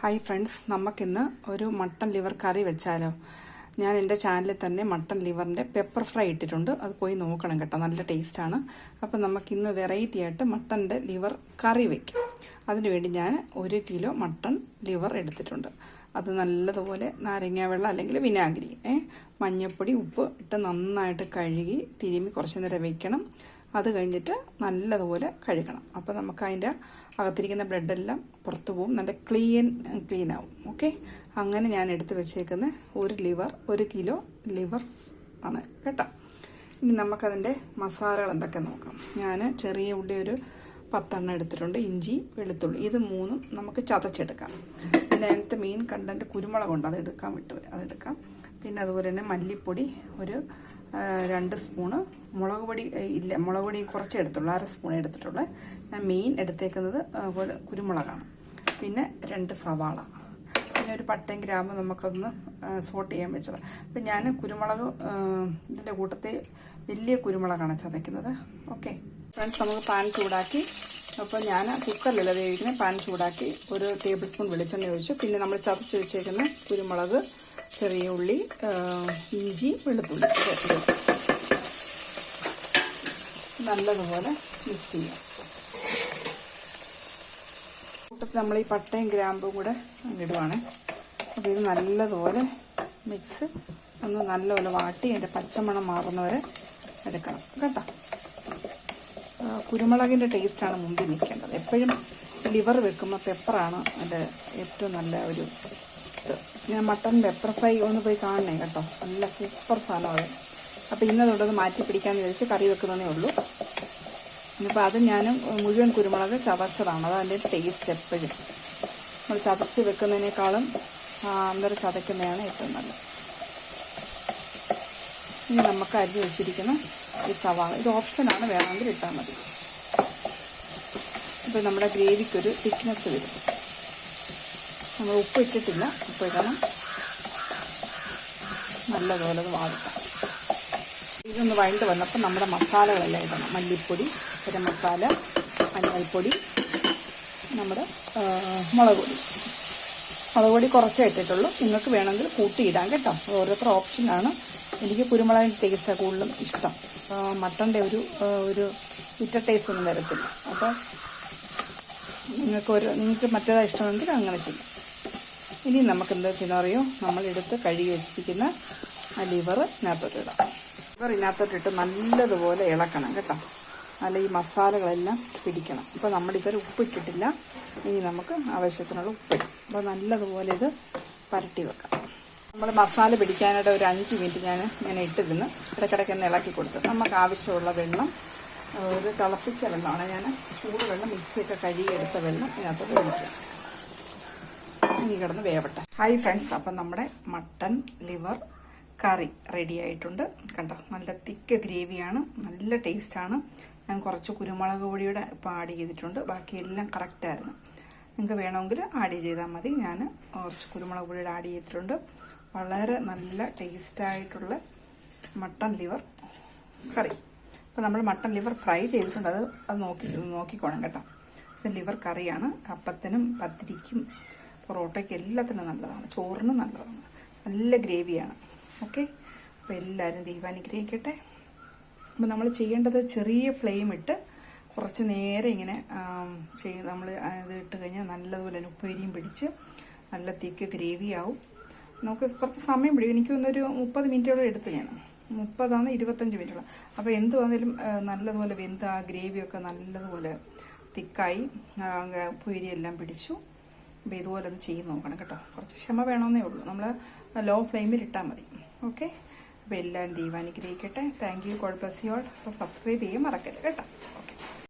Hi friends, നമുക്കിന്ന് ഒരു mutton liver കറി വെച്ചാലോ? ഞാൻ എൻ്റെ ചാനലിൽ തന്നെ മട്ടൺ ലിവറിൻ്റെ പെപ്പർ ഫ്രൈ ഇട്ടിട്ടുണ്ട്. അത് പോയി നോക്കണം കേട്ടോ, നല്ല ടേസ്റ്റാണ്. അപ്പം നമുക്കിന്ന് വെറൈറ്റി ആയിട്ട് മട്ടൻ്റെ ലിവർ കറി വയ്ക്കാം. അതിനുവേണ്ടി ഞാൻ 1 കിലോ മട്ടൺ ലിവർ എടുത്തിട്ടുണ്ട്. അത് നല്ലതുപോലെ നാരങ്ങ വെള്ളം അല്ലെങ്കിൽ വിനാഗിരി, മഞ്ഞൾപ്പൊടി, ഉപ്പ് ഇട്ട് നന്നായിട്ട് കഴുകി തിരുമ്മി കുറച്ച് നേരം വയ്ക്കണം. അത് കഴിഞ്ഞിട്ട് നല്ലതുപോലെ കഴുകണം. അപ്പോൾ നമുക്ക് അതിൻ്റെ അകത്തിരിക്കുന്ന ബ്ലഡെല്ലാം പുറത്തു പോകും, നല്ല ക്ലീൻ ആവും. ഓക്കെ, അങ്ങനെ ഞാൻ എടുത്ത് വെച്ചേക്കുന്ന 1 കിലോ ലിവർ ആണ് കേട്ടോ. ഇനി നമുക്കതിൻ്റെ മസാലകൾ എന്തൊക്കെ നോക്കാം. ഞാൻ ചെറിയ ഉള്ളി ഒരു 10 എണ്ണം എടുത്തിട്ടുണ്ട്. ഇഞ്ചി, വെളുത്തുള്ളി, ഇത് 3ഉം നമുക്ക് ചതച്ചെടുക്കാം. പിന്നെ അതിനകത്ത് മെയിൻ കണ്ടൻറ്റ് കുരുമുളകുണ്ട്, അതെടുക്കാൻ അതെടുക്കാം. പിന്നെ അതുപോലെ തന്നെ മല്ലിപ്പൊടി ഒരു 2 സ്പൂണ്, മുളക് പൊടി കുറച്ചേ എടുത്തുള്ളൂ, 1/2 സ്പൂൺ എടുത്തിട്ടുള്ളൂ. ഞാൻ മെയിൻ എടുത്തേക്കുന്നത് കുരുമുളകാണ്. പിന്നെ 2 സവാള, പിന്നെ ഒരു പട്ടയും ഗ്രാമ്പും നമുക്കൊന്ന് സോട്ട് ചെയ്യാൻ വെച്ചത്. അപ്പം ഞാൻ കുരുമുളക് ഇതിൻ്റെ കൂട്ടത്തിൽ വലിയ കുരുമുളകാണ് ചതയ്ക്കുന്നത്. ഓക്കെ ഫ്രണ്ട്സ്, നമുക്ക് പാൻ ചൂടാക്കി, അപ്പോൾ ഞാൻ കുക്കറിലല്ല വേവിക്കുന്നത്, പാൻ ചൂടാക്കി 1 ടേബിൾ സ്പൂൺ വെളിച്ചെണ്ണ ഒഴിച്ചു. പിന്നെ നമ്മൾ ചതച്ച് വെച്ചേക്കുന്ന കുരുമുളക്, ചെറിയ ഉള്ളി, ഇഞ്ചി, വെളുത്തുള്ളി നല്ലതുപോലെ മിക്സ് ചെയ്യാം. കൂട്ടത്തിൽ നമ്മൾ ഈ പട്ടയും ഗ്രാമ്പും കൂടെ ഇടുവാണ്. അപ്പോൾ ഇത് നല്ലതുപോലെ ഒന്ന് നല്ലപോലെ വാട്ടി അതിൻ്റെ പച്ചമണം മാറുന്നവരെ എടുക്കണം കേട്ടോ. കുരുമുളകിൻ്റെ ടേസ്റ്റാണ് മുമ്പിൽ നിൽക്കേണ്ടത്. എപ്പോഴും ലിവർ വെക്കുമ്പോൾ പെപ്പറാണ് അതിൻ്റെ ഏറ്റവും നല്ല ഒരു ഇത്. ഞാൻ മട്ടൺ പെപ്പർ ഫ്രൈ ഒന്ന് പോയി കാണണേ കേട്ടോ, നല്ല സൂപ്പർ സാധനമാണ്. അപ്പോൾ ഇന്നതൊന്ന് മാറ്റി പിടിക്കാമെന്ന് വിചാരിച്ച് കറി വെക്കുന്നതേ ഉള്ളൂ. ഇനിയിപ്പോൾ അത് ഞാൻ മുഴുവൻ കുരുമുളക് ചതച്ചതാണ്, അതതിൻ്റെ ടേസ്റ്റ്. എപ്പോഴും നമ്മൾ ചതച്ച് വെക്കുന്നതിനേക്കാളും അന്നേരം ചതയ്ക്കുന്നതാണ് ഏറ്റവും നല്ലത്. ഇനി നമുക്ക് അരിഞ്ഞ് വെച്ചിരിക്കുന്ന ഈ സവാള, ഇത് ഓപ്ഷനാണ്, വേണമെങ്കിൽ ഇട്ടാൽ മതി. ഇപ്പോൾ നമ്മുടെ ഗ്രേവിക്കൊരു തിക്നെസ് വരും. നമ്മൾ ഉപ്പ് ഇട്ടിട്ടില്ല, ഉപ്പ് ഇടണം. നല്ലതുപോലെ അത് വാഴക്കാം. ഇതൊന്ന് വഴണ്ട് വന്നപ്പോൾ നമ്മുടെ മസാലകളെല്ലാം ഇടണം. മല്ലിപ്പൊടി, ഗരം മസാല, മഞ്ഞൾപ്പൊടി, നമ്മുടെ മുളക് പൊടി കുറച്ചേ ഇട്ടിട്ടുള്ളൂ. നിങ്ങൾക്ക് വേണമെങ്കിൽ കൂട്ടിയിടാം കേട്ടോ, ഓരോരുത്തർ ഓപ്ഷനാണ്. എനിക്ക് കുരുമുളകിൻ്റെ ടേസ്റ്റാണ് കൂടുതലും ഇഷ്ടം. മട്ടൻ്റെ ഒരു ഇറ്റ ടേസ്റ്റ് ഒന്നും വരത്തില്ല. അപ്പോൾ നിങ്ങൾക്ക് മറ്റേതാ ഇഷ്ടമെങ്കിൽ അങ്ങനെ ചെയ്യും. ഇനി നമുക്ക് എന്താ ചെയ്യുന്ന അറിയോ, നമ്മളെടുത്ത് കഴുകി വെച്ചിരിക്കുന്ന ആ ലിവർ ഇതിനകത്തോട്ടിടാം. ലിവർ ഇതിനകത്തോട്ടിട്ട് നല്ലതുപോലെ ഇളക്കണം കേട്ടോ, നല്ല ഈ മസാലകളെല്ലാം പിടിക്കണം. ഇപ്പോൾ നമ്മളിതുവരെ ഉപ്പിട്ടിട്ടില്ല, ഇനി നമുക്ക് ആവശ്യത്തിനുള്ള ഉപ്പിടും. അപ്പോൾ നല്ലതുപോലെ ഇത് പരട്ടി വെക്കാം. നമ്മൾ മസാല പിടിക്കാനായിട്ട് ഒരു 5 മിനിറ്റ് ഞാൻ ഇട്ടിരുന്ന് ഇടയ്ക്കിടയ്ക്ക് ഒന്ന് ഇളക്കി കൊടുത്തു. നമുക്ക് ആവശ്യമുള്ള വെള്ളം, ഒരു തിളപ്പിച്ച വെള്ളമാണ്, ഞാൻ ചൂടുവെള്ളം മിക്സിയൊക്കെ കഴുകിയെടുത്ത വെള്ളം ഇതിനകത്തോട്ട് ഒഴിക്കാം. ഇനി കിടന്ന് വേവട്ടെ. ഹായ് ഫ്രണ്ട്സ്, അപ്പം നമ്മുടെ മട്ടൺ ലിവർ കറി റെഡി ആയിട്ടുണ്ട് കണ്ടോ. നല്ല തിക്ക് ഗ്രേവിയാണ്, നല്ല ടേസ്റ്റാണ്. ഞാൻ കുറച്ച് കുരുമുളക് പൊടിയുടെ ഇപ്പോൾ ആഡ് ചെയ്തിട്ടുണ്ട്, ബാക്കിയെല്ലാം കറക്റ്റായിരുന്നു. നിങ്ങൾക്ക് വേണമെങ്കിൽ ആഡ് ചെയ്താൽ മതി. ഞാൻ കുറച്ച് കുരുമുളക് പൊടിയുടെ ആഡ് ചെയ്തിട്ടുണ്ട്. വളരെ നല്ല ടേസ്റ്റായിട്ടുള്ള മട്ടൺ ലിവർ കറി. അപ്പോൾ നമ്മൾ മട്ടൺ ലിവർ ഫ്രൈ ചെയ്തിട്ടുണ്ട്, അത് നോക്കിക്കോണം കേട്ടോ. ഇത് ലിവർ കറിയാണ്. അപ്പത്തിനും പത്തിരിക്കും പൊറോട്ടയ്ക്ക് എല്ലാത്തിനും നല്ലതാണ്, ചോറിനും നല്ലതാണ്. നല്ല ഗ്രേവിയാണ്. ഓക്കെ, അപ്പോൾ എല്ലാവരും ദൈവാനുഗ്രഹിക്കട്ടെ. അപ്പോൾ നമ്മൾ ചെയ്യേണ്ടത് ചെറിയ ഫ്ലെയിം ഇട്ട് കുറച്ച് നേരം ഇങ്ങനെ നമ്മൾ ഇത് ഇട്ട് കഴിഞ്ഞാൽ നല്ലതുപോലെ ഉപ്പേരിയും പിടിച്ച് നല്ല തിക്ക് ഗ്രേവി ആവും. നമുക്ക് കുറച്ച് സമയം പിടിക്കും. എനിക്കൊന്നൊരു 30 മിനിറ്റോളം എടുത്ത് ഞാൻ 30 25 മിനിറ്റോളം. അപ്പോൾ എന്ത് വന്നാലും നല്ലതുപോലെ വെന്ത് ആ ഗ്രേവിയൊക്കെ നല്ലതുപോലെ തിക്കായി ഉപ്പേരിയെല്ലാം പിടിച്ചു. അപ്പോൾ ഇതുപോലെ അത് ചെയ്ത് നോക്കണം കേട്ടോ. കുറച്ച് ക്ഷമ വേണമെന്നേ ഉള്ളൂ, നമ്മൾ ലോ ഫ്ലെയിമിൽ ഇട്ടാൽ മതി. ഓക്കെ, അപ്പോൾ എല്ലാവരും ദൈവാനുഗ്രഹിക്കട്ടെ. Thank you, God bless you all. അപ്പോൾ സബ്സ്ക്രൈബ് ചെയ്യാൻ മറക്കരുത് കേട്ടോ. ഓക്കെ.